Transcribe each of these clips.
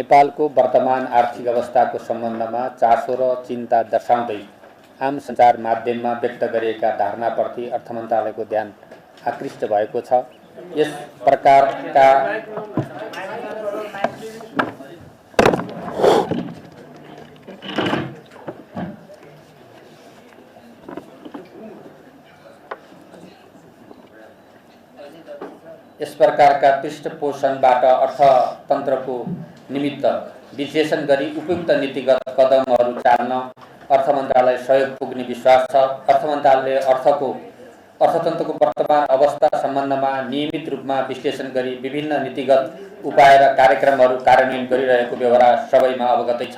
नेपालको वर्तमान आर्थिक अवस्थाको सम्बन्धमा चासो र चिन्ता दर्शाउँदै आम सञ्चार माध्यममा व्यक्त गरिएका धारणाप्रति अर्थ मन्त्रालयको ध्यान आकृष्ट भएको छ। यस प्रकारका पृष्ठपोषणबाट अर्थतन्त्रको निमित्त विश्लेषण गरी उपयुक्त नीतिगत कदमहरू चाल्न अर्थ मन्त्रालय सहयोग पुग्ने विश्वास छ। अर्थ मन्त्रालयले अर्थतन्त्रको वर्तमान अवस्था सम्बन्धमा नियमित रूपमा विश्लेषण गरी विभिन्न नीतिगत उपाय र कार्यक्रमहरू कार्यान्वयन गरिरहेको व्यवहार सबैमा अवगतै छ।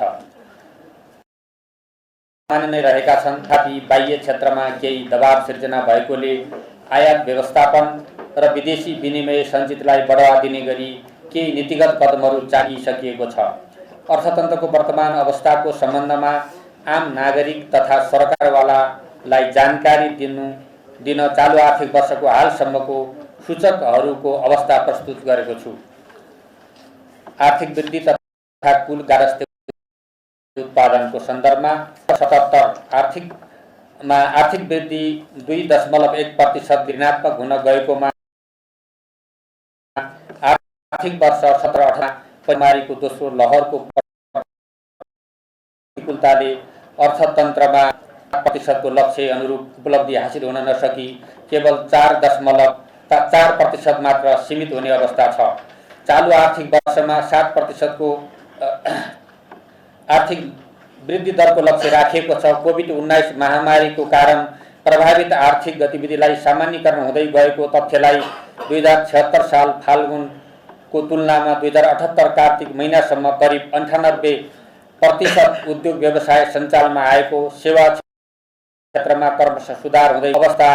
सामान्य नै रहेका छन्, तथापि बाह्य क्षेत्रमा केही दबाव सिर्जना भएकोले आयात व्यवस्थापन र विदेशी विनिमय सञ्चितलाई बढावा दिने गरी केही नीतिगत कदमहरू चालिसकिएको छ। अर्थतन्त्रको वर्तमान अवस्थाको सम्बन्धमा आम नागरिक तथा सरकारवालालाई जानकारी दिन चालु आर्थिक वर्षको हालसम्मको सूचकहरूको अवस्था प्रस्तुत गरेको छु। आर्थिक वृद्धि तथा कुल गार्हस्थ्य उत्पादनको सन्दर्भमा 77 आर्थिक वृद्धि 2.1% ऋणात्मक हुन गएकोमा आर्थिक वर्ष 17-18 महामारीको दोस्रो लहरको प्रतिकूलताले अर्थतन्त्रमा 4% को लक्ष्य अनुरूप उपलब्धि हासिल हुन नसकी केवल 4% मात्र सीमित हुने अवस्था छ। चालु आर्थिक वर्षमा 7% को आर्थिक वृद्धि दरको लक्ष्य राखिएको छ। कोभिड-19 महामारीको कारण प्रभावित आर्थिक गतिविधिलाई सामान्यीकरण हुँदै गएको तथ्यलाई 2076 साल फाल्गुनको तुलनामा 2078 कार्तिक महिनासम्म करिब 98% उद्योग व्यवसाय सञ्चालनमा आएको, सेवा क्षेत्रमा क्रमशः सुधार हुँदै अवस्था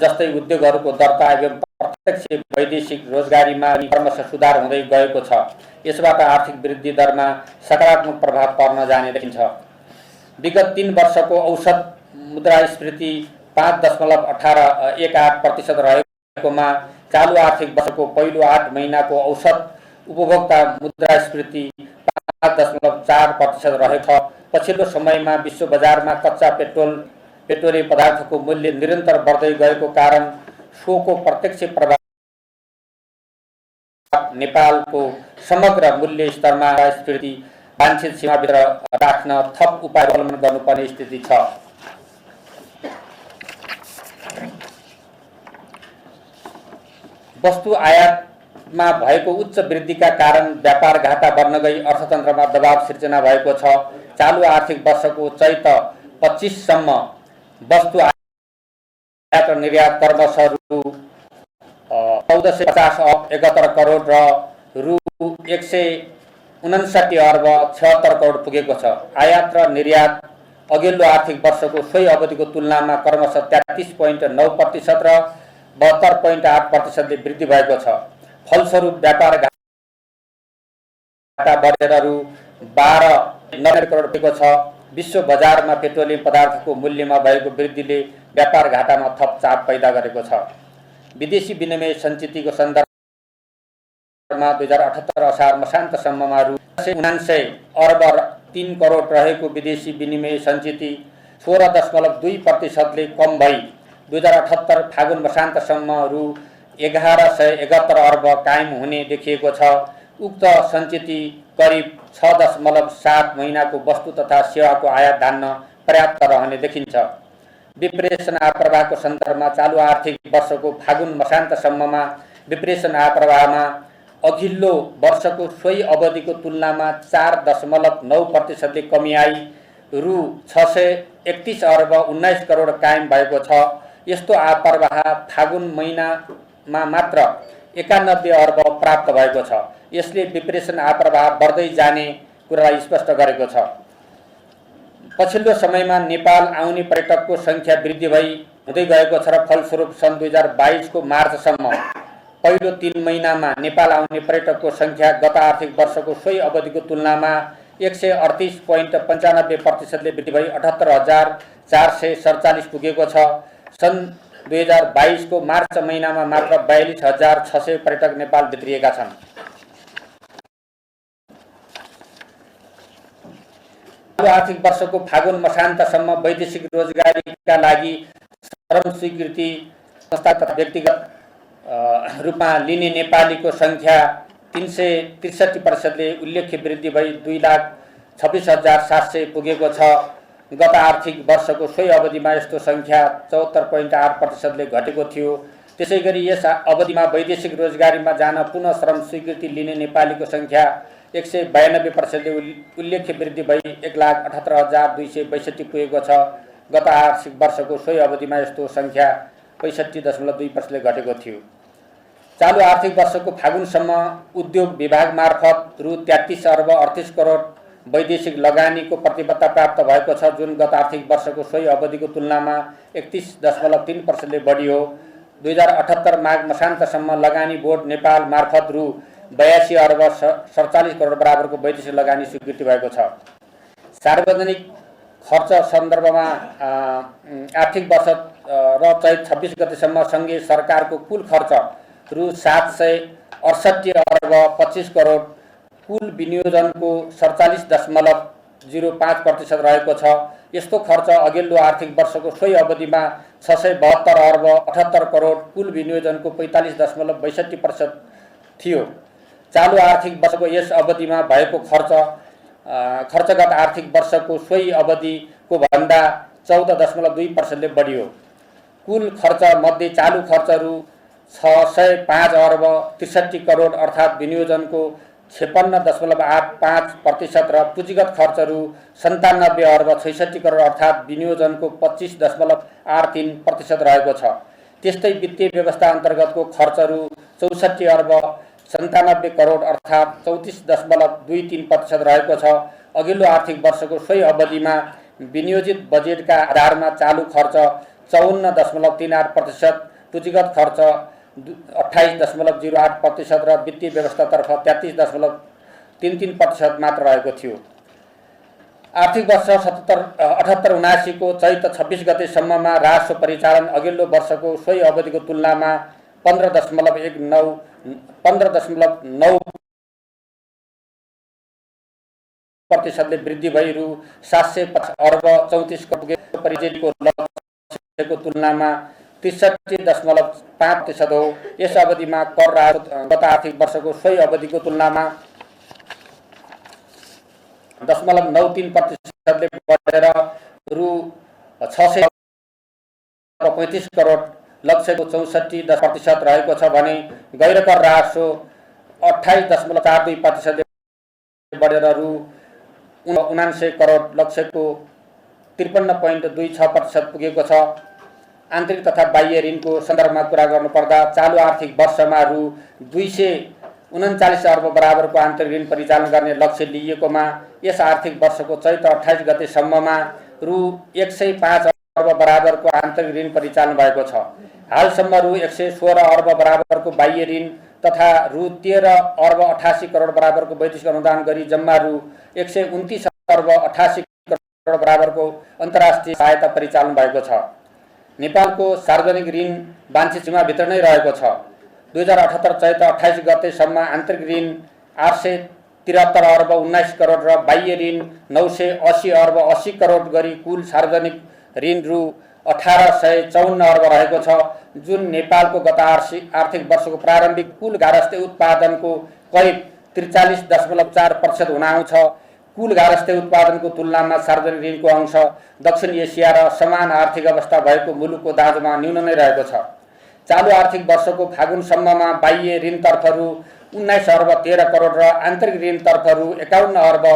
जस्तै उद्योगहरूको दर्ता एवं प्रत्यक्ष वैदेशिक रोजगारीमा क्रमशः सुधार हुँदै गएको छ। यसबाट आर्थिक वृद्धि दरमा सकारात्मक प्रभाव पर्न जाने देखिन्छ। विगत 3 वर्षको औसत मुद्रास्फीति 5.18% रहेकोमा चालु आर्थिक वर्षको पहिलो 8 महिनाको औसत उपभोक्ता मुद्रास्फीति 5.4% रहेको छ। पछिल्लो समयमा विश्व बजारमा कच्चा पेट्रोलियम पदार्थको मूल्य निरन्तर बढ्दै गएको कारण सोको प्रत्यक्ष प्रभाव नेपालको समग्र मूल्य स्तरमा मुद्रास्फीति वाञ्छित सीमाभित्र राख्न थप उपाय अवलम्बन गर्नुपर्ने स्थिति छ। वस्तु आयातमा भएको उच्च वृद्धिका कारण व्यापार घाटा बढ्न गई अर्थतन्त्रमा दबाव सिर्जना भएको छ। चालु आर्थिक वर्षको चैत 25 सम्म वस्तु आयात र निर्यात क्रमशः रु 1450 अर्ब 71 करोड र रु 159 अर्ब 76 करोड पुगेको छ। आयात र निर्यात अघिल्लो आर्थिक वर्षको सोही अवधिको तुलनामा क्रमशः 33.9% र 72.8% वृद्धि भएको छ। फलस्वरूप व्यापार घाटा बढेर रु 1290 करोड पुगेको छ। विश्व बजारमा पेट्रोलियम पदार्थको मूल्यमा भएको वृद्धिले व्यापार घाटामा थप चाप पैदा गरेको छ। विदेशी विनिमय सञ्चितको सन्दर्भमा 2078 असार मसान्तसम्ममा रु 79 अर्ब 3 करोड रहेको विदेशी विनिमय सञ्चित 16.2% ले कम भई 2078 फागुन मसान्तसम्म रु 1171 अर्ब कायम हुने देखिएको छ। उक्त सञ्चित करिब 6.7 महिनाको वस्तु तथा सेवाको आयात धान्न पर्याप्त रहने देखिन्छ। विप्रेषण आप्रवाहको सन्दर्भमा चालु आर्थिक वर्षको फागुन मसान्तसम्ममा विप्रेषण आप्रवाहमा अघिल्लो वर्षको सोही अवधिको तुलनामा 4.9% ले कमी आई रु 631 अर्ब 19 करोड कायम भएको छ। यस्तो आप्रवाह फागुन महिनामा मात्र 91 अर्ब प्राप्त भएको छ। यसले विप्रेषण आप्रवाह बढ्दै जाने कुरालाई स्पष्ट गरेको छ। पछिल्लो समयमा नेपाल आउने पर्यटकको संख्या वृद्धि हुँदै गएको छ र फलस्वरूप सन् 2022 को मार्चसम्म पहिलो 3 महिनामा नेपाल आउने पर्यटकको संख्या गत आर्थिक वर्षको सोही अवधिको तुलनामा 138.95% ले वृद्धि भई 78,447 पुगेको छ। सन् 2022 को मार्च महिनामा मात्र 42,600 पर्यटक नेपाल भित्रिएका छन्। आर्थिक वर्षको फागुन मसान्तसम्म वैदेशिक रोजगारीका लागि श्रम स्वीकृति संस्था तथा व्यक्तिगत रूपमा लिने नेपालीको सङ्ख्या 363%ले उल्लेख्य वृद्धि भई 2,26,700 पुगेको छ। गत आर्थिक वर्षको सोही अवधिमा यस्तो सङ्ख्या 74.8%ले घटेको थियो। त्यसैगरी यस अवधिमा वैदेशिक रोजगारीमा जान पुनः श्रम स्वीकृति लिने नेपालीको सङ्ख्या 192%ले उल्लेख्य वृद्धि भई 1,78,262 पुगेको छ। गत आर्थिक वर्षको सोही अवधिमा यस्तो सङ्ख्या 65.2%ले घटेको थियो। चालु आर्थिक वर्षको फागुनसम्म उद्योग विभाग मार्फत रु 33 अर्ब 38 करोड वैदेशिक लगानीको प्रतिबद्धता प्राप्त भएको छ, जुन गत आर्थिक वर्षको सोही अवधिको तुलनामा 31.3%ले बढी हो। 2078 माघ मसान्तसम्म लगानी बोर्ड नेपाल मार्फत रु 82 अर्ब 47 करोड बराबरको वैदेशिक लगानी स्वीकृति भएको छ। सार्वजनिक खर्च सन्दर्भमा आर्थिक वर्ष र चैत 26 गतेसम्म सँगै सरकारको कुल खर्च रु 768 अर्ब 25 करोड, कुल विनियोजनको 47.05% रहेको छ। यस्तो खर्च अघिल्लो आर्थिक वर्षको सोही अवधिमा 672 अर्ब 78 करोड, कुल विनियोजनको 45.62% थियो। चालु आर्थिक वर्षको यस अवधिमा भएको खर्चगत आर्थिक वर्षको सोही अवधिको भन्दा 14.2%ले बढी हो। कुल खर्च मध्ये चालु खर्च रु 605 अर्ब 63 करोड अर्थात् विनियोजनको 56.85% र पुँजीगत खर्च रु 97 अर्ब 66 करोड अर्थात् विनियोजनको 25.83% रहेको छ। त्यस्तै वित्तीय व्यवस्था अन्तर्गतको खर्च रु 64 अर्ब 97 करोड अर्थात् 34.23% रहेको छ। अघिल्लो आर्थिक वर्षको सोही अवधिमा विनियोजित बजेटका आधारमा चालु खर्च 54.38%, पुँजीगत खर्च 28.08% र वित्तीय व्यवस्थातर्फ 33.33% मात्र रहेको थियो। आर्थिक वर्ष 78-79 को चैत 26 गतेसम्ममा राजस्व परिचालन अघिल्लो वर्षको सोही अवधिको तुलनामा 15.9% वृद्धि भई रु 750 अर्ब 34 करोड परिचयको लक्ष्यको तुलनामा 63.5% हो। यस अवधिमा कर राजस्व गत आर्थिक वर्षको सोही अवधिको तुलनामा 0.93%ले बढेर रु 635 करोड लक्ष्यको 64% रहेको छ भने गैर कर राजस्व 28.42%ले बढेर रु 79 करोड लक्ष्यको 53.26% पुगेको छ। आन्तरिक तथा बाह्य ऋणको सन्दर्भमा कुरा गर्नुपर्दा चालु आर्थिक वर्षमा रु 239 अर्ब बराबरको आन्तरिक ऋण परिचालन गर्ने लक्ष्य लिएकोमा यस आर्थिक वर्षको चैत 28 गतेसम्ममा रु 105 अर्ब बराबरको आन्तरिक ऋण परिचालन भएको छ। हालसम्म रु 116 अर्ब बराबरको बाह्य ऋण तथा रु 13 अर्ब 88 करोड बराबरको वैदेशिक अनुदान गरी जम्मा रु 129 अर्ब 88 करोड बराबरको अन्तर्राष्ट्रिय सहायता परिचालन भएको छ। नेपालको सार्वजनिक ऋण वाञ्छित सीमाभित्र नै रहेको छ। 2078 चैत 28 गतेसम्म आन्तरिक ऋण 873 अर्ब 19 करोड र बाह्य ऋण 980 अर्ब 80 करोड गरी कुल सार्वजनिक ऋण रु 1854 अर्ब रहेको छ, जुन नेपालको गत आर्थिक वर्षको प्रारम्भिक कुल गारस्थे उत्पादनको करिब 43.4% हुन आउँछ। कुल गारस्थे उत्पादनको तुलनामा सार्वजनिक ऋणको अंश दक्षिण एसिया र समान आर्थिक अवस्था भएको मुलुकको दाँजोमा न्यून नै रहेको छ। चालु आर्थिक वर्षको फागुनसम्ममा बाह्य ऋणतर्फ रु 19 अर्ब 13 करोड र आन्तरिक ऋणतर्फ रु 51 अर्ब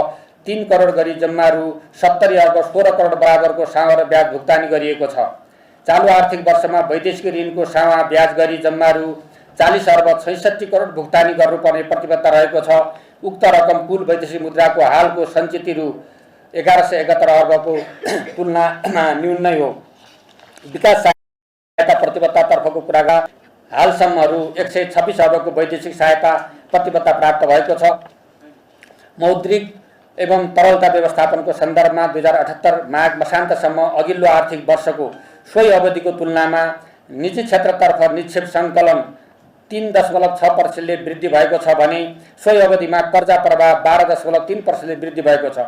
3 करोड गरी जम्मा रु 70 अर्ब 16 करोड बराबरको सावा र ब्याज भुक्तानी गरिएको छ। चालु आर्थिक वर्षमा वैदेशिक ऋणको सावा ब्याज गरी जम्मा रु 40 अर्ब 66 करोड भुक्तानी गर्नुपर्ने प्रतिबद्धता रहेको छ। उक्त रकम कुल वैदेशिक मुद्राको हालको सञ्चित रु 1171 अर्बको तुलनामा न्यून नै हो। विकास सहायता प्रतिबद्धतातर्फको कुरा हालसम्म रु 126 अर्बको वैदेशिक सहायता प्रतिबद्धता प्राप्त भएको छ। मौद्रिक एवं तरलता व्यवस्थापनको सन्दर्भमा 2078 माघ मसान्तसम्म अघिल्लो आर्थिक वर्षको सोही अवधिको तुलनामा निजी क्षेत्रतर्फ निक्षेप सङ्कलन 3.6%ले वृद्धि भएको छ भने सोही अवधिमा कर्जा प्रवाह 12.3%ले वृद्धि भएको छ।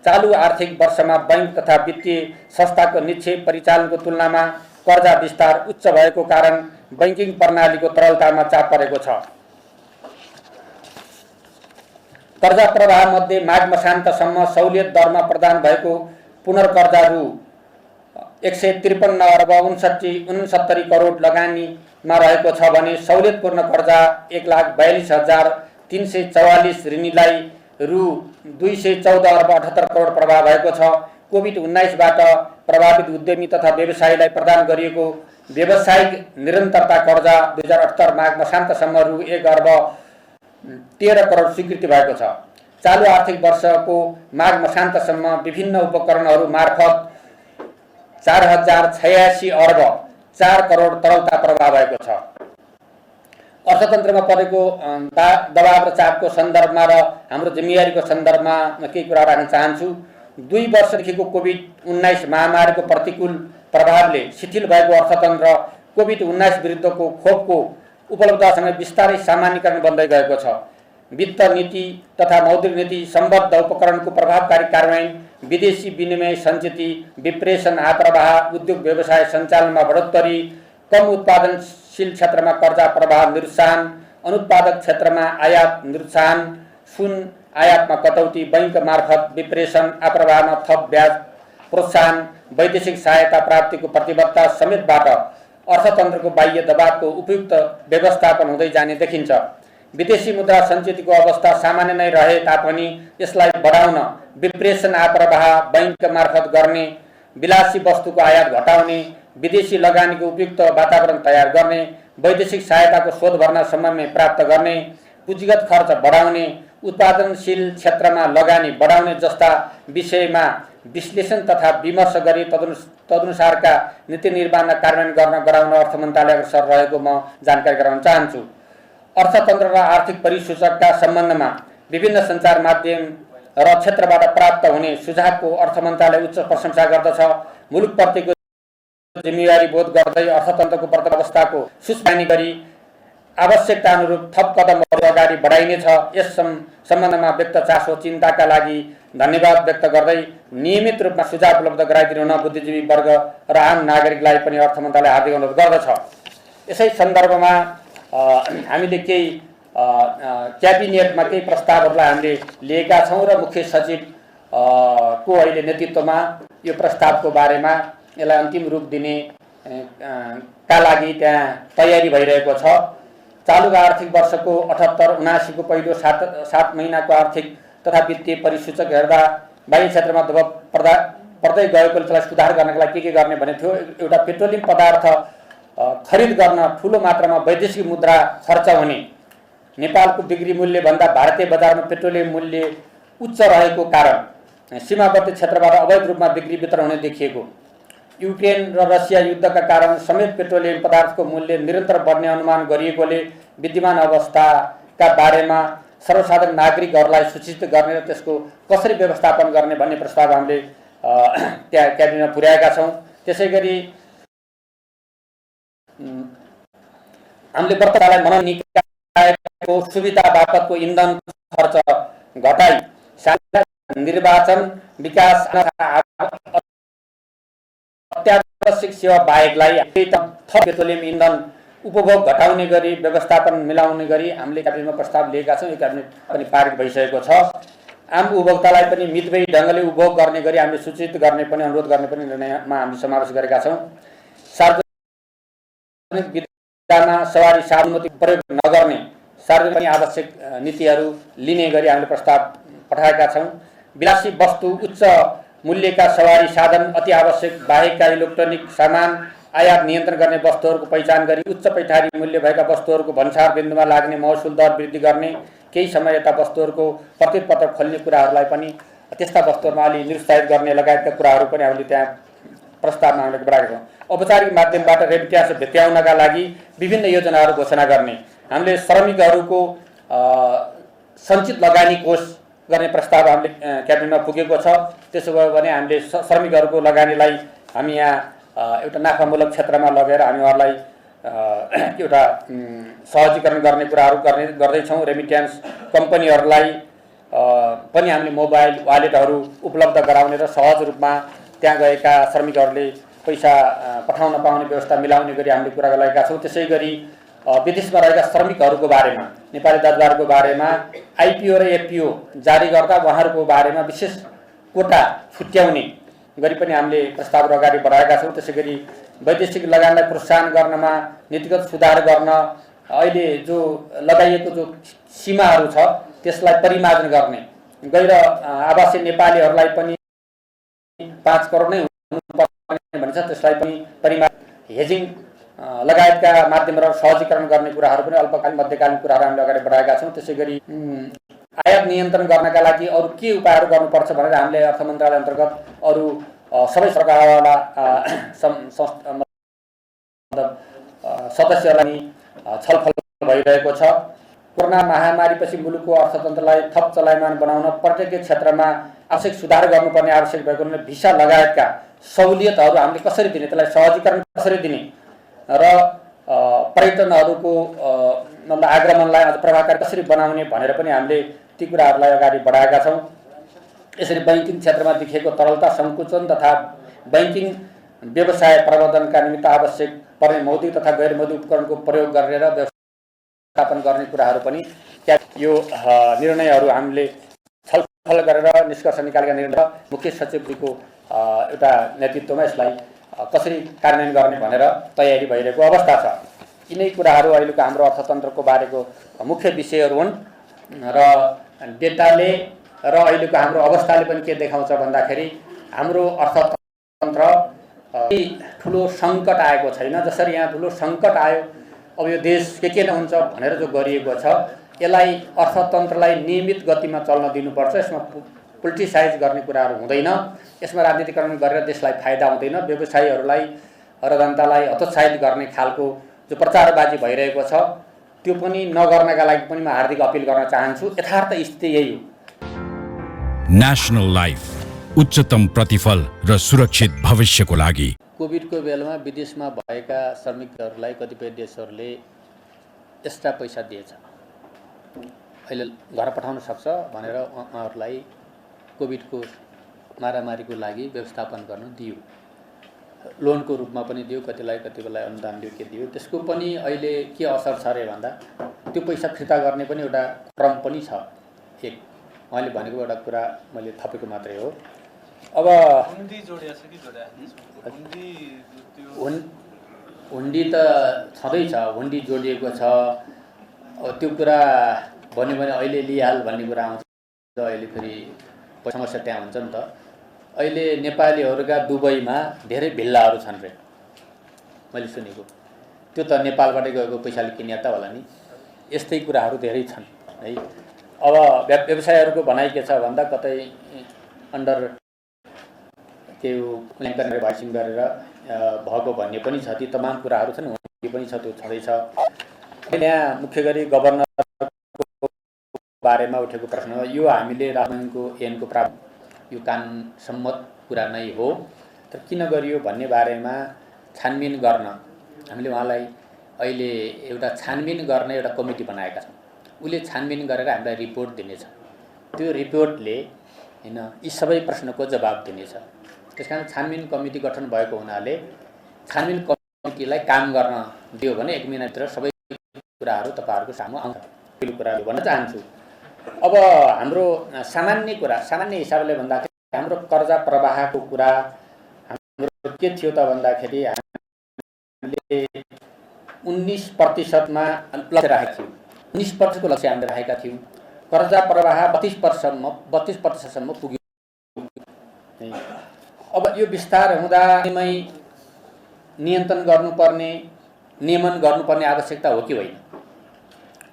चालू आर्थिक वर्षमा बैंक तथा वित्तीय संस्थाको निक्षेप परिचालनको तुलनामा कर्जा विस्तार उच्च भएको कारण बैंकिङ प्रणालीको तरलतामा चाप परेको छ। कर्जा प्रवाहमध्ये माघ मसान्तसम्म सहुलियत दरमा प्रदान भएको पुनर्कर्जा रु 153 अर्ब 69 करोड लगानीमा रहेको छ भने सहुलियतपूर्ण कर्जा 1,42,344 ऋणीलाई रु 214 अर्ब 78 करोड प्रवाह भएको छ। कोभिड-19बाट प्रभावित उद्यमी तथा व्यवसायीलाई प्रदान गरिएको व्यावसायिक निरन्तरता कर्जा 2078 माघ मसान्तसम्म रु 1 अर्ब 13 करोड स्वीकृति भएको छ। चालू आर्थिक वर्षको माघ मसान्तसम्म विभिन्न उपकरणहरू मार्फत 4086 अर्ब 4 करोड तरलता प्रवाह भएको छ। अर्थतन्त्रमा परेको दबाव र चापको सन्दर्भमा र हाम्रो जिम्मेवारीको सन्दर्भमा म केही कुरा राख्न चाहन्छु। 2 वर्षदेखिको कोभिड-19 महामारीको प्रतिकूल प्रभावले शिथिल भएको अर्थतन्त्र कोभिड-19 विरुद्धको खोपको उपलब्धतासँग बिस्तारै सामान्यकरण बन्दै गएको छ। वित्त नीति तथा मौद्रिक नीति सम्बद्ध उपकरणको प्रभावकारी कार्यान्वयन, विदेशी विनिमय सञ्चिति, विप्रेषण आप्रवाह, उद्योग व्यवसाय सञ्चालनमा बढोत्तरी, कम उत्पादनशील क्षेत्रमा कर्जा प्रवाह निरुत्साहन, अनुत्पादक क्षेत्रमा आयात निरुत्साहन, सुन आयातमा कटौती, बैंक मार्फत विप्रेषण आप्रवाहमा थप ब्याज प्रोत्साहन, वैदेशिक सहायता प्राप्तिको प्रतिबद्धता समेतबाट अर्थतन्त्रको बाह्य दबावको उपयुक्त व्यवस्थापन हुँदै जाने देखिन्छ। विदेशी मुद्रा सञ्चितको अवस्था सामान्य नै रहे तापनि यसलाई बढाउन विप्रेषण आप्रवाह बैंक मार्फत गर्ने, विलासी वस्तुको आयात घटाउने, विदेशी लगानीको उपयुक्त वातावरण तयार गर्ने, वैदेशिक सहायताको शोध भर्ना समयमै प्राप्त गर्ने, पुँजीगत खर्च बढाउने, उत्पादनशील क्षेत्रमा लगानी बढाउने जस्ता विषयमा विश्लेषण तथा विमर्श गरी तदनुसारका नीति निर्माण कार्यान्वयन गर्न गराउन अर्थ मन्त्रालय अग्रसर रहेको म जानकारी गराउन चाहन्छु। अर्थतन्त्र र आर्थिक परिसूचकका सम्बन्धमा विभिन्न सञ्चार माध्यम र क्षेत्रबाट प्राप्त हुने सुझावको अर्थ मन्त्रालय उच्च प्रशंसा गर्दछ। मुलुकप्रतिको जिम्मेवारी बोध गर्दै अर्थतन्त्रको वर्तमान अवस्थाको सुस्पष्टीकरण गरी आवश्यकता अनुरूप थप कदमहरू अगाडि बढाइनेछ। यस सम्बन्धमा व्यक्त चासो चिन्ताका लागि धन्यवाद व्यक्त गर्दै नियमित रूपमा सुझाव उपलब्ध गराइदिनु हुन बुद्धिजीवी वर्ग र आम नागरिकलाई पनि अर्थ मन्त्रालय हार्दिक अनुरोध गर्दछ। यसै सन्दर्भमा हामीले केही क्याबिनेटमा केही प्रस्तावहरूलाई हामीले लिएका छौँ र मुख्य सचिव को अहिले नेतृत्वमा यो प्रस्तावको बारेमा यसलाई अन्तिम रूप दिने का लागि त्यहाँ तयारी भइरहेको छ। चालू आर्थिक वर्षको 78-79 को पहिलो 7 महिनाको आर्थिक तथा वित्तीय परिसूचक हेर्दा बाह्य क्षेत्रमा दबाव पर्दै गएकोले त्यसलाई सुधार गर्नका लागि के गर्ने भने थियो। एउटा पेट्रोलियम पदार्थ खरिद गर्न ठुलो मात्रामा वैदेशिक मुद्रा खर्च हुने, नेपालको बिक्री मूल्य भन्दा भारतीय बजारमा पेट्रोलियम मूल्य उच्च रहेको कारण सीमावर्ती क्षेत्रबाट अवैध रूपमा बिक्री वितरण हुने देखिएको, युक्रेन र रसिया युद्धका कारण समेत पेट्रोलियम पदार्थको मूल्य निरन्तर बढ्ने अनुमान गरिएकोले विद्यमान अवस्थाका बारेमा सर्वसाधारण नागरिकहरूलाई सूचित गर्ने र त्यसको कसरी व्यवस्थापन गर्ने भन्ने प्रस्ताव हामीले त्यहाँ क्याबिनेटमा पुर्याएका छौँ। त्यसैगरी हामीले वर्तमानलाई मनन निकायको सुविधा बापतको इन्धन खर्च घटाई निर्वाचन विकास अत्यावश्यक सेवा बाहेकलाई थप पेट्रोलियम इन्धन उपभोग घटाउने गरी व्यवस्थापन मिलाउने गरी हामीले क्याबिनेटमा प्रस्ताव लिएका छौँ। यो क्याबिनेट पनि पारित भइसकेको छ। आम उपभोक्तालाई पनि मितव्ययी ढङ्गले उपभोग गर्ने गरी हामीले सूचित गर्ने पनि अनुरोध गर्ने पनि निर्णयमा हामीले समावेश गरेका छौँ। सार्वजनिक विधामा सवारी साधनमती प्रयोग नगर्ने सार्वजनिक आवश्यक नीतिहरू लिने गरी हामीले प्रस्ताव पठाएका छौँ। विलासी वस्तु उच्च मूल्यका सवारी साधन अति आवश्यक बाहेकका इलेक्ट्रोनिक सामान आयात नियन्त्रण गर्ने वस्तुहरूको पहिचान गरी उच्च पैठारी मूल्य भएका वस्तुहरूको भन्सार बिन्दुमा लाग्ने महसुल दर वृद्धि गर्ने, केही समय यता वस्तुहरूको प्रतिपत्र खोल्ने कुराहरूलाई पनि त्यस्ता वस्तुहरूमा अलि निरुत्साहित गर्ने लगायतका कुराहरू पनि हामीले त्यहाँ प्रस्तावमा हामीले बढाएका छौँ। औपचारिक माध्यमबाट रेमिट्यान्स भेट्याउनका लागि विभिन्न योजनाहरू घोषणा गर्ने, हामीले श्रमिकहरूको सञ्चित लगानी कोष गर्ने प्रस्ताव हामीले क्याबिनेटमा पुगेको छ। त्यसो भयो भने हामीले श्रमिकहरूको लगानीलाई हामी यहाँ एउटा नाफामूलक क्षेत्रमा लगेर हामी उहाँहरूलाई एउटा सहजीकरण गर्ने कुराहरू गर्दैछौँ। रेमिट्यान्स कम्पनीहरूलाई पनि हामीले मोबाइल वालेटहरू उपलब्ध गराउने र सहज रूपमा त्यहाँ गएका श्रमिकहरूले पैसा पठाउन पाउने व्यवस्था मिलाउने गरी हामीले कुरा गरेका छौँ। त्यसै गरी विदेशमा रहेका श्रमिकहरूको बारेमा नेपाली दरबारको बारेमा आइपिओ र एफपिओ जारी गर्दा उहाँहरूको बारेमा विशेष कोटा छुट्याउने गरी पनि हामीले प्रस्तावहरू अगाडि बढाएका छौँ। त्यसै गरी वैदेशिक लगानीलाई प्रोत्साहन गर्नमा नीतिगत सुधार गर्न अहिले जो लगाइएको जो सीमाहरू छ त्यसलाई परिमार्जन गर्ने, गैर आवासीय नेपालीहरूलाई पनि 5 करोड नै हुनुपर्ने भनिन्छ, त्यसलाई पनि परिमार्जन हेजिङ लगायतका माध्यमबाट सहजीकरण गर्ने कुराहरू पनि अल्पकालीन मध्यकालीन कुराहरू हामीले अगाडि बढाएका छौँ। त्यसै गरी आयात नियन्त्रण गर्नका लागि अरू के उपायहरू गर्नुपर्छ भनेर हामीले अर्थ मन्त्रालय अन्तर्गत अरू सबै सरकारवाला सदस्यहरूलाई छलफल भइरहेको छ। कोरोना महामारीपछि मुलुकको अर्थतन्त्रलाई थप चलायमान बनाउन पर्यटकीय क्षेत्रमा आवश्यक सुधार गर्नुपर्ने आवश्यक भएको हुनाले भिसा लगायतका सहुलियतहरू हामीले कसरी दिने, त्यसलाई सहजीकरण कसरी दिने र पर्यटनहरूको मतलब आगमनलाई अझ प्रभावकारी कसरी बनाउने भनेर पनि हामीले ती कुराहरूलाई अगाडि बढाएका छौँ। यसरी बैंकिङ क्षेत्रमा देखिएको तरलता सङ्कुचन तथा बैंकिङ व्यवसाय प्रवर्धनका निमित्त आवश्यक पर्ने मौलिक तथा गैर मौलिक उपकरणको प्रयोग गरेर व्यवस्थापन गर्ने कुराहरू पनि यो निर्णयहरू हामीले छलफल गरेर निष्कर्ष निकालेका निर्णय मुख्य सचिवको एउटा नेतृत्वमा यसलाई कसरी कार्यान्वयन गर्ने भनेर तयारी भइरहेको अवस्था छ। यिनै कुराहरू अहिलेको हाम्रो अर्थतन्त्रको बारेको मुख्य विषयहरू हुन् र डेटाले र अहिलेको हाम्रो अवस्थाले पनि के देखाउँछ भन्दाखेरि हाम्रो अर्थतन्त्र ठुलो सङ्कट आएको छैन। जसरी यहाँ ठुलो सङ्कट आयो, अब यो देश के हुन्छ भनेर जो गरिएको छ यसलाई अर्थतन्त्रलाई नियमित गतिमा चल्न दिनुपर्छ। यसमा पोलिटिसाइज गर्ने कुराहरू हुँदैन, यसमा राजनीतिकरण गरेर देशलाई फाइदा हुँदैन, व्यवसायीहरूलाई र जनतालाई हतोत्साहित गर्ने खालको जो प्रचारबाजी भइरहेको छ त्यो पनि नगर्नका लागि पनि म हार्दिक अपिल गर्न चाहन्छु। यथार्थ स्थिति यही हो। नेशनल लाइफ, उच्चतम प्रतिफल र सुरक्षित भविष्यको लागि। कोभिडको बेलामा विदेशमा भएका श्रमिकहरूलाई कतिपय देशहरूले एक्स्ट्रा पैसा दिएछ, अहिले घर पठाउन सक्छ भनेर उहाँहरूलाई कोभिडको मारामारीको लागि व्यवस्थापन गर्न दियो, लोनको रूपमा पनि दियो, कतिलाई कति बेला अनुदान दियो, के दियो, त्यसको पनि अहिले के असर छ अरे भन्दा त्यो पैसा फिर्ता गर्ने पनि एउटा क्रम पनि छ। एक उहाँले भनेको एउटा कुरा मैले थपेको मात्रै हो। अब हुन्डी त छँदैछ, हुन्डी जोडिएको छ। अब त्यो कुरा भन्यो भने अहिले लिइहाल भन्ने कुरा आउँछ, अहिले फेरि समस्या त्यहाँ हुन्छ नि त। अहिले नेपालीहरूका दुबईमा धेरै भिल्लाहरू छन् रे, मैले सुनेको। त्यो त नेपालबाटै गएको पैसाले किने त होला नि। यस्तै कुराहरू धेरै छन् है। अब व्यवसायहरूको भनाइ के छ भन्दा कतै अन्डर के भाइसिङ गरेर भएको भन्ने पनि छ। ती तमाम कुराहरू छन्, हुने पनि छ, त्यो छँदैछ। यहाँ मुख्य गरी गभर्नरको बारेमा उठेको प्रश्न हो। यो हामीले राजनीतिको ऐनको प्रावधान, यो कानुन सम्मत कुरा नै हो, तर किन गरियो भन्ने बारेमा छानबिन गर्न हामीले उहाँलाई अहिले एउटा छानबिन गर्ने एउटा कमिटी बनाएका छौँ। उसले छानबिन गरेर हामीलाई रिपोर्ट दिनेछ। त्यो रिपोर्टले हैन यी सबै प्रश्नको जवाब दिनेछ। त्यसकारण छानबिन कमिटी गठन भएको हुनाले छानबिन कमिटीलाई काम गर्न दियो भने 1 महिनाभित्र सबै कुराहरू तपाईहरुको सामु आउँछ। त्यो कुरा भन्न चाहन्छु। अब हाम्रो सामान्य हिसाबले भन्दाखेरि हाम्रो कर्जा प्रवाहको कुरा हाम्रो के थियो त भन्दाखेरि हामीले 19% मा लक्ष्य राखेका थियौँ। 19% को लक्ष्य हामीले राखेका थियौँ। कर्जा प्रवाह 32% सम्म पुग्यो। अब यो विस्तार हुँदामै नियन्त्रण गर्नुपर्ने, नियमन गर्नुपर्ने आवश्यकता हो कि होइन?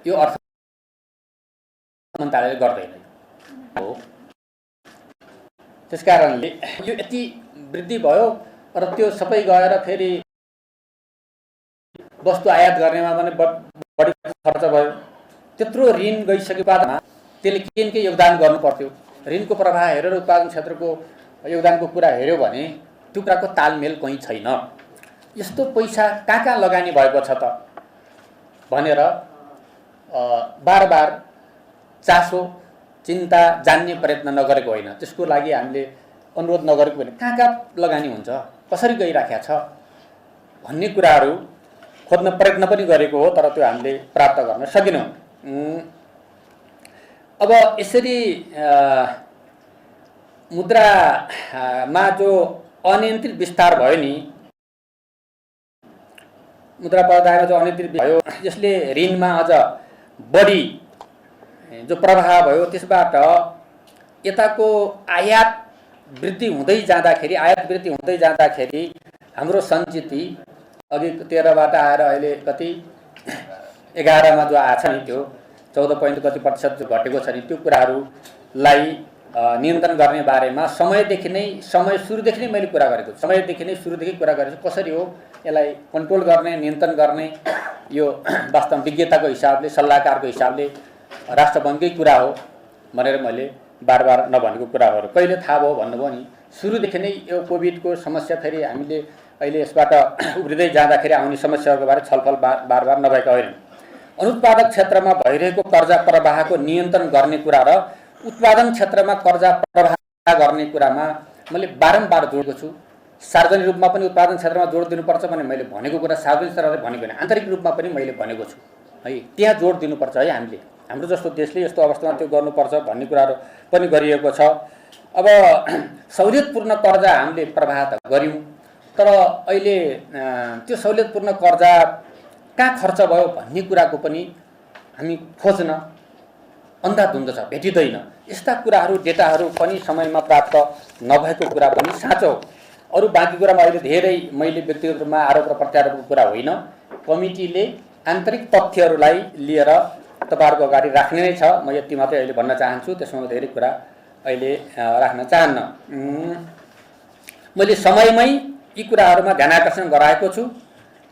यो अर्थ मन्त्रालयले गर्दैन हो। त्यसकारणले यो यति वृद्धि भयो र त्यो सबै गएर फेरि वस्तु आयात गर्नेमा पनि बढी खर्च भयो। त्यत्रो ऋण गइसकेपछि त्यसले के योगदान गर्नु पर्थ्यो? ऋणको प्रवाह हेरेर उत्पादन क्षेत्रको योगदानको कुरा हेर्यो भने त्यो कुराको तालमेल कहीँ छैन। यस्तो पैसा कहाँ लगानी भएको छ त भनेर बार चासो चिन्ता जान्ने प्रयत्न नगरेको होइन, त्यसको लागि हामीले अनुरोध नगरेको होइन, कहाँ कहाँ लगानी हुन्छ, कसरी गइराखेको छ भन्ने कुराहरू खोज्न प्रयत्न पनि गरेको हो, तर त्यो हामीले प्राप्त गर्न सकेनौँ। अब यसरी मुद्रामा जो अनियन्त्रित विस्तार भयो नि, मुद्रा प्रवाहमा जो अनियन्त्रित भयो, यसले ऋणमा अझ बढी जो प्रवाह भयो, त्यसबाट यताको आयात वृद्धि हुँदै जाँदाखेरि हाम्रो सञ्चित अघि 13बाट आएर अहिले कति 11मा जो आछ नि, त्यो 14 पोइन्ट कति प्रतिशत जो घटेको छ नि, त्यो कुराहरूलाई नियन्त्रण गर्ने बारेमा समय सुरुदेखि नै मैले कुरा गरेको छु। सुरुदेखि कुरा गरेको छु, कसरी हो यसलाई कन्ट्रोल गर्ने, नियन्त्रण गर्ने, यो वास्तव विज्ञताको हिसाबले, सल्लाहकारको हिसाबले राष्ट्र बैंककै कुरा हो भनेर मैले बार नभनेको कुराहरू कहिले थाहा भयो भन्नुभयो नि। सुरुदेखि नै यो कोभिडको समस्या, फेरि हामीले अहिले यसबाट उब्रिँदै जाँदाखेरि आउने समस्याहरूको बारे छलफल बार नभएका होइन। अनुत्पादक क्षेत्रमा भइरहेको कर्जा प्रवाहको नियन्त्रण गर्ने कुरा र उत्पादन क्षेत्रमा कर्जा प्रवाह गर्ने कुरामा मैले बारम्बार जोडेको छु। सार्वजनिक रूपमा पनि उत्पादन क्षेत्रमा जोड दिनुपर्छ भने मैले भनेको कुरा सार्वजनिक स्तरले भनेको होइन, आन्तरिक रूपमा पनि मैले भनेको छु है। त्यहाँ जोड दिनुपर्छ है, हामीले हाम्रो जस्तो देशले यस्तो अवस्थामा त्यो गर्नुपर्छ भन्ने कुराहरू पनि गरिएको छ। अब सहुलियतपूर्ण कर्जा हामीले प्रवाह त गऱ्यौँ, तर अहिले त्यो सहुलियतपूर्ण कर्जा कहाँ खर्च भयो भन्ने कुराको पनि हामी खोज्न अन्धाधुन्ध छ, भेटिँदैन। यस्ता कुराहरू, डेटाहरू पनि समयमा प्राप्त नभएको कुरा पनि साँचो हो। अरू बाँकी कुरामा अहिले धेरै मैले व्यक्तिगत रूपमा आरोप र प्रत्यारोपको कुरा होइन, कमिटीले आन्तरिक तथ्यहरूलाई लिएर तपाईहरुको अगाडि राख्ने नै छ। म यति मात्रै अहिले भन्न चाहन्छु, त्यसमा धेरै कुरा अहिले राख्न चाहन्न। मैले समयमै यी कुराहरूमा ध्यान आकर्षण गराएको छु।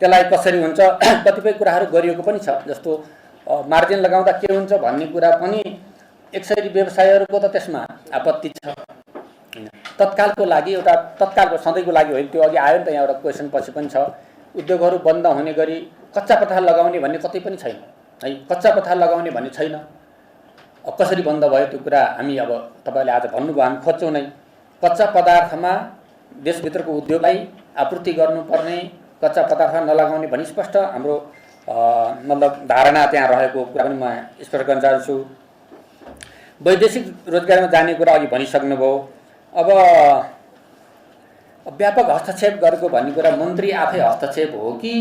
त्यसलाई कसरी हुन्छ, कतिपय कुराहरू गरिएको पनि छ, जस्तो मार्जिन लगाउँदा के हुन्छ भन्ने कुरा पनि एकसरी व्यवसायहरूको त त्यसमा आपत्ति छ। तत्कालको लागि एउटा तत्कालको सधैँको लागि होइन, त्यो अघि आयो नि त, यहाँ एउटा क्वेसन पछि पनि छ। उद्योगहरू बन्द हुने गरी कच्चा पदार्थ लगाउने भन्ने कतै पनि छैन है, कच्चा पदार्थ लगाउने भन्ने छैन। कसरी बन्द भयो त्यो कुरा हामी अब तपाईले आज भन्नुभयो, हामी खोज्छौँ नै। कच्चा पदार्थमा देशभित्रको उद्योगलाई आपूर्ति गर्नुपर्ने, कच्चा पदार्थ नलगाउने भनी स्पष्ट हाम्रो मतलब धारणा त्यहाँ रहेको कुरा पनि म स्पष्ट गर्न चाहन्छु। वैदेशिक रोजगारीमा जाने कुरा अघि भनिसक्नुभयो। अब व्यापक हस्तक्षेप गरेको भन्ने कुरा मन्त्री आफै हस्तक्षेप हो कि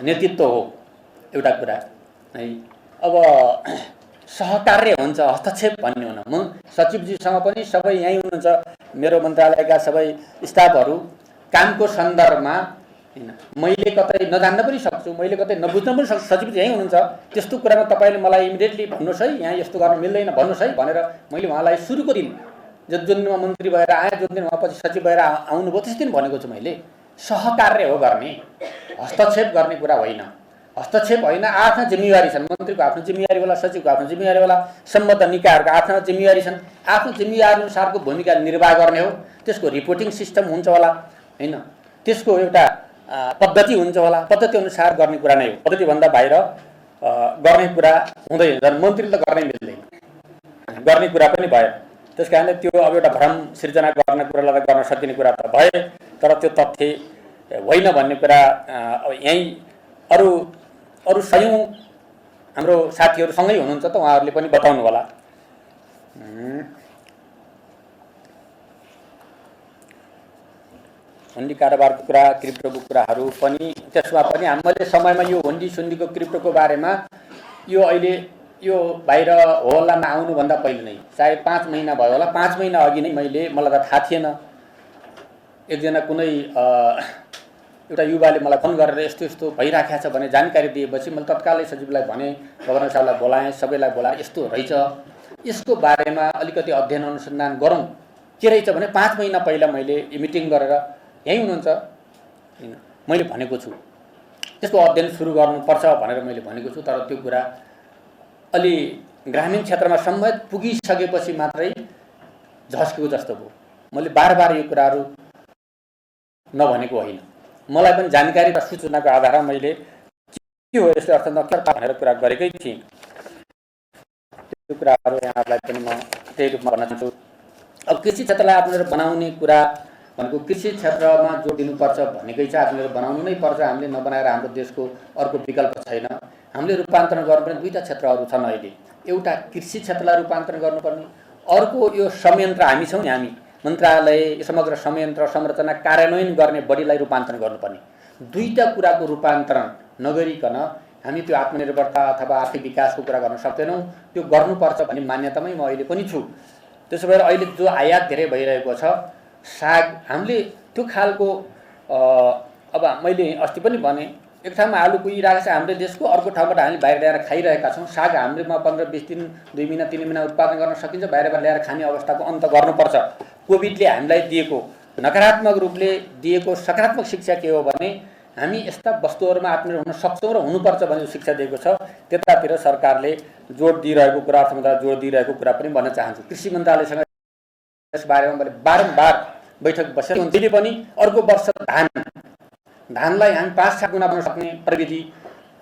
नेतृत्व हो, एउटा कुरा है। अब सहकार्य हुन्छ, हस्तक्षेप भन्ने हुन। म सचिवजीसँग पनि सबै यहीँ हुनुहुन्छ, मेरो मन्त्रालयका सबै स्टाफहरू कामको सन्दर्भमा हैन, मैले कतै नजान्न पनि सक्छु, मैले कतै नबुझ्न पनि सक्छु। सचिवजी यहीँ हुनुहुन्छ, त्यस्तो कुरामा तपाईले मलाई इमिडिएटली भन्नुहोस् है, यहाँ यस्तो गर्न मिल्दैन भन्नुहोस् है भनेर मैले उहाँलाई सुरुको दिन जुन दिन मन्त्री भएर आए, जुन दिन उहाँ पछि सचिव भएर आउनुभयो, त्यस दिन भनेको छु मैले। सहकार्य हो गर्ने, हस्तक्षेप गर्ने कुरा होइन। हस्तक्षेप होइन, आफ्ना जिम्मेवारी छन्। मन्त्रीको आफ्नो जिम्मेवारी होला, सचिवको आफ्नो जिम्मेवारी होला, सम्बद्ध निकायहरूको आफ्ना जिम्मेवारी छन्। आफ्नो जिम्मेवारी अनुसारको भूमिका निर्वाह गर्ने हो। त्यसको रिपोर्टिङ सिस्टम हुन्छ होला हैन, त्यसको एउटा पद्धति हुन्छ होला, पद्धति अनुसार गर्ने कुरा नै हो। पद्धतिभन्दा बाहिर गर्ने कुरा हुँदैन। झन् मन्त्रीले त गर्नै मिल्दैन, गर्ने कुरा पनि भयो। त्यस कारणले त्यो अब एउटा भ्रम सिर्जना गर्ने कुरालाई गर्न सकिने कुरा त भए, तर त्यो तथ्य होइन भन्ने कुरा यहीँ अरू सयौं हाम्रो साथीहरू सँगै हुनुहुन्छ त, उहाँहरूले पनि बताउनु होला। हुन्डी कारोबारको कुरा, क्रिप्टोको कुराहरू पनि, त्यसमा पनि हामीले समयमा यो हुन्डी सुन्डीको क्रिप्टोको बारेमा यो अहिले यो बाहिर होल्लामा आउनुभन्दा पहिले नै सायद 5 महिना भयो होला, 5 महिना अघि नै मलाई त थाहा थिएन। एकजना कुनै एउटा युवाले मलाई फोन गरेर यस्तो यस्तो भइराखेको छ भने जानकारी दिएपछि मैले तत्कालै सचिवलाई भने, गभर्नर साहबलाई बोलाएँ, सबैलाई बोलाएँ, यस्तो रहेछ, यसको बारेमा अलिकति अध्ययन अनुसन्धान गरौँ। के रहेछ भने 5 महिना पहिला मैले मिटिङ गरेर, यहीँ हुनुहुन्छ हैन, मैले भनेको छु त्यसको अध्ययन सुरु गर्नुपर्छ भनेर मैले भनेको छु। तर त्यो कुरा अलि ग्रामीण क्षेत्रमा समेत पुगिसकेपछि मात्रै झस्केको जस्तो भयो। मैले बार यो कुराहरू नभनेको होइन, मलाई पनि जानकारी र सूचनाको आधारमा मैले के हो यस्तो अर्थ नक्करता भनेर कुरा गरेकै थिएँ। त्यो कुराहरू यहाँहरूलाई पनि म त्यही रूपमा भन्न चाहन्छु। अब कृषि क्षेत्रलाई आत्मनिर्भर बनाउने कुरा भनेको कृषि क्षेत्रमा जोड दिनुपर्छ भनेकै चाहिँ आत्मनिर्भर बनाउनु नै पर्छ। हामीले नबनाएर हाम्रो देशको अर्को विकल्प छैन। हामीले रूपान्तरण गर्नुपर्ने दुईटा क्षेत्रहरू छन् अहिले। एउटा कृषि क्षेत्रलाई रूपान्तरण गर्नुपर्ने, अर्को यो संयन्त्र हामी छौँ नि, हामी मन्त्रालय समग्र संयन्त्र संरचना कार्यान्वयन गर्ने बडीलाई रूपान्तरण गर्नुपर्ने। दुईटा कुराको रूपान्तरण नगरिकन हामी त्यो आत्मनिर्भरता अथवा आर्थिक विकासको कुरा गर्न सक्दैनौँ। त्यो गर्नुपर्छ भन्ने मान्यतामै म अहिले पनि छु। त्यसो भएर अहिले जो आयात धेरै भइरहेको छ, साग हामीले त्यो खालको अब मैले अस्ति पनि भने, एक ठाउँमा आलु कुहिरहेको छ हाम्रो देशको, अर्को ठाउँबाट हामीले बाहिर ल्याएर खाइरहेका छौँ। साग हाम्रोमा 15-20 दिन 2 महिना 3 महिना उत्पादन गर्न सकिन्छ, बाहिरबाट ल्याएर खाने अवस्थाको अन्त गर्नुपर्छ। कोभिडले हामीलाई दिएको नकारात्मक रूपले दिएको सकारात्मक शिक्षा के हो भने हामी यस्ता वस्तुहरूमा आत्मनिर्भर हुन सक्छौँ र हुनुपर्छ भन्ने शिक्षा दिएको छ। त्यतातिर सरकारले जोड दिइरहेको कुरा, अर्थ मन्त्रालयले जोड दिइरहेको कुरा पनि भन्न चाहन्छु। कृषि मन्त्रालयसँग यस बारेमा मैले बारम्बार बैठक बसेर जहिले पनि अर्को वर्ष धानलाई हामी 5-7 गुणा बनाउन सक्ने प्रविधि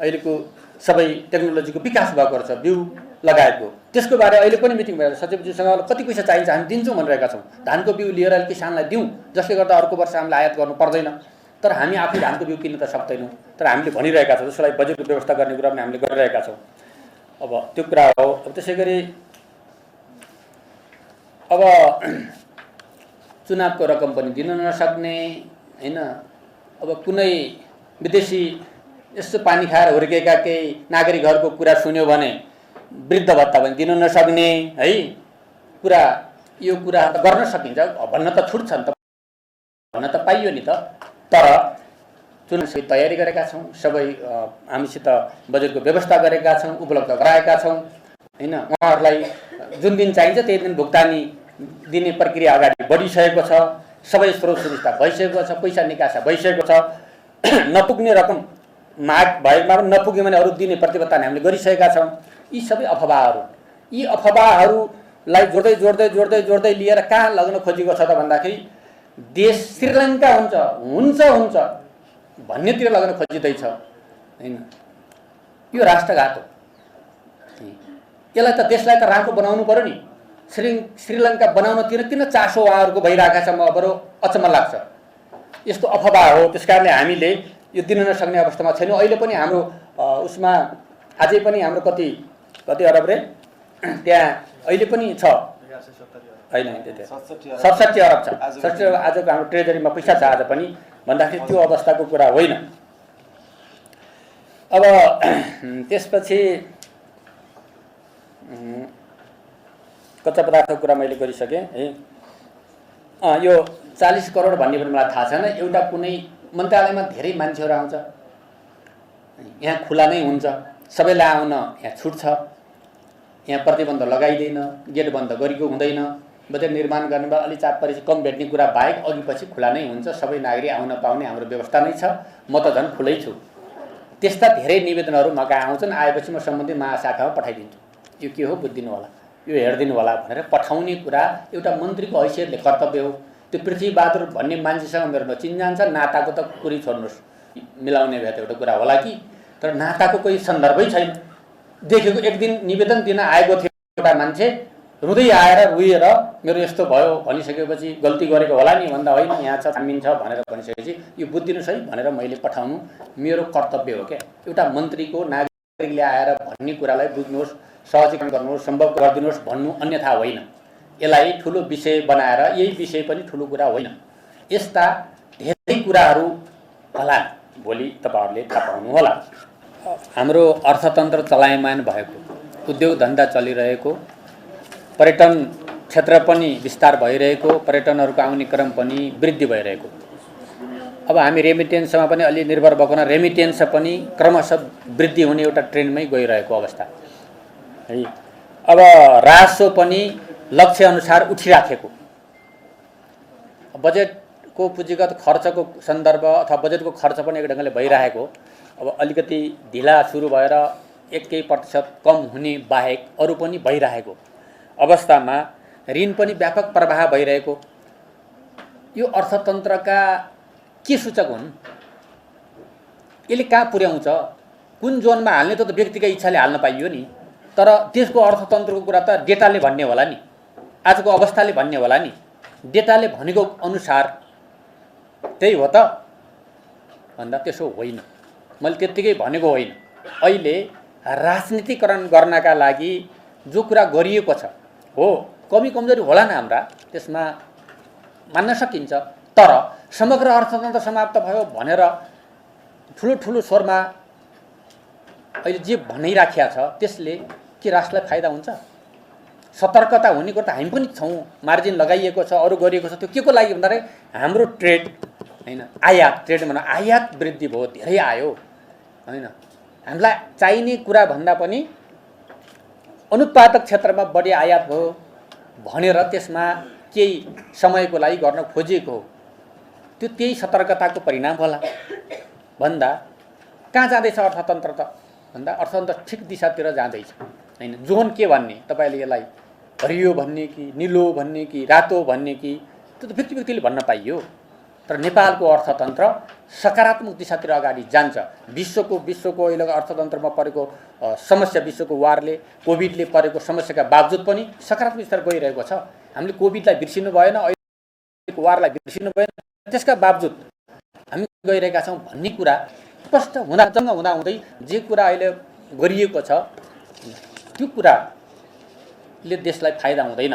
अहिलेको सबै टेक्नोलोजीको विकास भएको रहेछ, बिउ लगाएको। त्यसको बारे अहिले पनि मिटिङ भएर सचिवजीसँग कति पैसा चाहिन्छ हामी दिन्छौँ भनिरहेका छौँ। धानको बिउ लिएर किसानलाई दिउँ, जसले गर्दा अर्को वर्ष हामीले आयात गर्नु पर्दैन। तर हामी आफै धानको बिउ किन्न त सक्दैनौँ। तर हामीले भनिरहेका छौँ, त्यसलाई बजेटको व्यवस्था गर्ने कुरा पनि हामीले गरिरहेका छौँ। अब त्यो कुरा हो। अब त्यसै गरी अब चुनावको रकम पनि दिन नसक्ने हैन। अब कुनै विदेशी यस्तो पानी खाएर हुर्केका केही नागरिकहरूको कुरा सुन्यो भने वृद्ध भत्ता पनि दिन नसक्ने है कुरा, यो कुरा गर्न सकिन्छ, भन्न त छुट छ नि त, भन्न त पाइयो नि त। तर चुनाव तयारी गरेका छौँ, सबै हामीसित बजेटको व्यवस्था गरेका छौँ, उपलब्ध गराएका छौँ हैन। उहाँहरूलाई जुन दिन चाहिन्छ त्यही दिन भुक्तानी दिने प्रक्रिया अगाडि बढिसकेको छ। सबै स्रोत सुविस्ता भइसकेको छ, पैसा निकासा भइसकेको छ। नपुग्ने रकम माग भएमा पनि नपुग्यो भने अरू दिने प्रतिबद्धता हामीले गरिसकेका छौँ। यी सबै अफवाहहरू, यी अफवाहहरूलाई जोड्दै जोड्दै जोड्दै जोड्दै लिएर कहाँ लग्न खोजेको छ त भन्दाखेरि देश श्रीलङ्का हुन्छ भन्नेतिर लग्न खोजिँदैछ हैन। यो राष्ट्रघात हो। यसलाई त देशलाई त राम्रो बनाउनु पर्यो नि। श्रीलङ्का बनाउनतिर किन चासो उहाँहरूको भइरहेको छ, म बरु अचम्म लाग्छ। यस्तो अफवाह हो। त्यसकारणले हामीले यो दिन नसक्ने अवस्थामा छैनौँ। अहिले पनि हाम्रो उसमा अझै पनि हाम्रो कति अरब रे त्यहाँ अहिले पनि छ होइन, 67 अरब छ। 67 अरब आजको हाम्रो ट्रेजरीमा पैसा छ आज पनि भन्दाखेरि त्यो अवस्थाको कुरा होइन। अब त्यसपछि कच्चा पदार्थको कुरा मैले गरिसकेँ है। यो 40 करोड भन्ने पनि मलाई थाहा छैन। एउटा कुनै मन्त्रालयमा धेरै मान्छेहरू आउँछ, यहाँ खुला नै हुन्छ, सबैलाई आउन यहाँ छुट छ, यहाँ प्रतिबन्ध लगाइँदैन, गेट बन्द गरेको हुँदैन। बजेट निर्माण गर्नेमा अलि चाप परेपछि कम भेट्ने कुरा बाहेक अघि पछि खुला नै हुन्छ, सबै नागरिक आउन पाउने हाम्रो व्यवस्था नै छ। म त झन् खुलै छु। त्यस्ता धेरै निवेदनहरू मका आउँछन्, आएपछि म सम्बन्धित महाशाखामा पठाइदिन्छु। यो के हो बुझिदिनु होला, यो हेरिदिनु होला भनेर पठाउने कुरा एउटा मन्त्रीको हैसियतले कर्तव्य हो। त्यो पृथ्वीबहादुर भन्ने मान्छेसँग मेरो नचिन्जान छ, नाताको त कुरै छोड्नुहोस्, मिलाउने भए त एउटा कुरा होला कि, तर नाताको कोही सन्दर्भै छैन। देखेको एक दिन निवेदन दिन आएको थियो एउटा मान्छे, रुँदै आएर रुएर मेरो यस्तो भयो भनिसकेपछि गल्ती गरेको होला नि भन्दा होइन, यहाँ छ छानबिन छ भनेर भनिसकेपछि यो बुझिदिनुहोस् है भनेर मैले पठाउनु मेरो कर्तव्य हो क्या। एउटा मन्त्रीको नागरिकले आएर भन्ने कुरालाई बुझ्नुहोस्, सहजीकरण गर्नुहोस्, सम्भव गरिदिनुहोस् भन्नु अन्यथा होइन। यसलाई ठुलो विषय बनाएर यही विषय पनि ठुलो कुरा होइन। यस्ता धेरै कुराहरू होला, भोलि तपाईँहरूले थाहा पाउनु होला। हाम्रो अर्थतन्त्र चलायमान भएको, उद्योग धन्दा चलिरहेको, पर्यटन क्षेत्र पनि विस्तार भइरहेको, पर्यटनहरूको आउने क्रम पनि वृद्धि भइरहेको। अब हामी रेमिटेन्समा पनि अलि निर्भर भएको न, रेमिटेन्स पनि क्रमशः वृद्धि हुने एउटा ट्रेन्डमै गइरहेको अवस्था है। अब राजस्व पनि लक्ष्य अनुसार उठिराखेको, बजेटको पुँजीगत खर्चको सन्दर्भ अथवा बजेटको खर्च पनि एक ढङ्गले भइरहेको। अब अलिकति ढिला सुरु भएर 1% कम हुने बाहेक अरू पनि भइरहेको अवस्थामा ऋण पनि व्यापक प्रवाह भइरहेको। यो अर्थतन्त्रका के सूचक हुन्? यसले कहाँ पुर्याउँछ? कुन जोनमा हाल्ने त व्यक्तिको इच्छाले हाल्न पाइयो नि। तर देशको अर्थतन्त्रको कुरा त डेटाले भन्ने होला नि, आजको अवस्थाले भन्ने होला नि। डेटाले भनेको अनुसार त्यही हो त भन्दा त्यसो होइन। मैले त्यत्तिकै भनेको होइन। अहिले राजनीतिकरण गर्नका लागि जो कुरा गरिएको छ हो, कमी कमजोरी होला न हाम्रा, त्यसमा मान्न सकिन्छ। तर समग्र अर्थतन्त्र समाप्त भयो भनेर ठुलो ठुलो स्वरमा अहिले जे भनिराखेको छ त्यसले के राष्ट्रलाई फाइदा हुन्छ? सतर्कता हुने कुरा त हामी पनि छौँ, मार्जिन लगाइएको छ, अरू गरिएको छ। त्यो के को लागि भन्दाखेरि हाम्रो ट्रेड हैन, आयात, ट्रेड भनौँ, आयात वृद्धि भयो, धेरै आयो हैन। हामीलाई चाहिने कुरा भन्दा पनि अनुत्पादक क्षेत्रमा बढी आयात भयो भनेर त्यसमा केही समयको लागि गर्न खोजिएको हो। त्यो त्यही सतर्कताको परिणाम होला भन्दा कहाँ जाँदैछ अर्थतन्त्र त भन्दा अर्थतन्त्र ठिक दिशातिर जाँदैछ हैन। जोन के भन्ने, तपाईँले यसलाई हरियो भन्ने कि निलो भन्ने कि रातो भन्ने कि त्यो त व्यक्ति व्यक्तिले भन्न पाइयो। तर नेपालको अर्थतन्त्र सकारात्मक दिशातिर अगाडि जान्छ। विश्वको अहिलेको अर्थतन्त्रमा परेको समस्या, विश्वको वारले, कोभिडले परेको समस्याका बावजुद पनि सकारात्मक दिशातिर गइरहेको छ। हामीले कोभिडलाई बिर्सिनु भएन, अहिलेको वारलाई बिर्सिनु भएन, त्यसका बावजुद हामी गइरहेका छौँ भन्ने कुरा स्पष्ट हुँदै जे कुरा अहिले गरिएको छ त्यो कुराले देशलाई फाइदा हुँदैन।